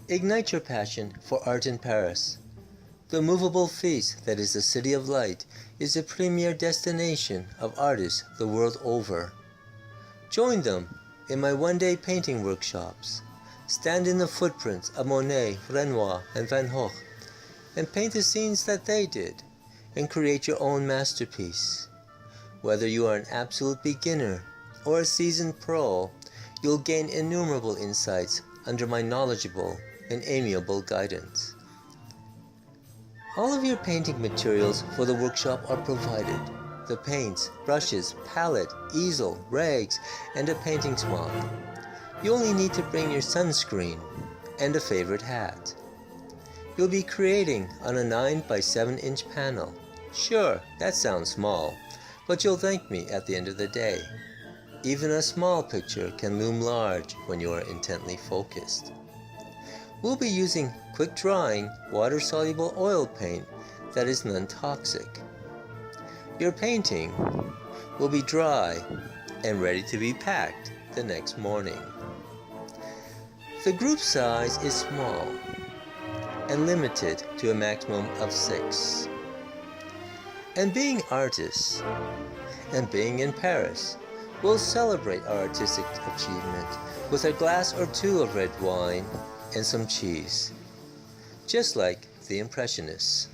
Ignite your passion for art in Paris. The movable feast that is the City of Light is the premier destination of artists the world over. Join them in my one-day painting workshops. Stand in the footprints of Monet, Renoir, and Van Gogh, and paint the scenes that they did, and create your own masterpiece. Whether you are an absolute beginner or a seasoned pro, you'll gain innumerable insights under my knowledgeable and amiable guidance. All of your painting materials for the workshop are provided. The paints, brushes, palette, easel, rags, and a painting smock. You only need to bring your sunscreen and a favorite hat. You'll be creating on a 9 by 7 inch panel. Sure, that sounds small, but you'll thank me at the end of the day. Even a small picture can loom large when you are intently focused. We'll be using quick-drying, water-soluble oil paint that is non-toxic. Your painting will be dry and ready to be packed the next morning. The group size is small and limited to a maximum of 6. And being artists and being in Paris, we'll celebrate our artistic achievement with a glass or two of red wine and some cheese, just like the Impressionists.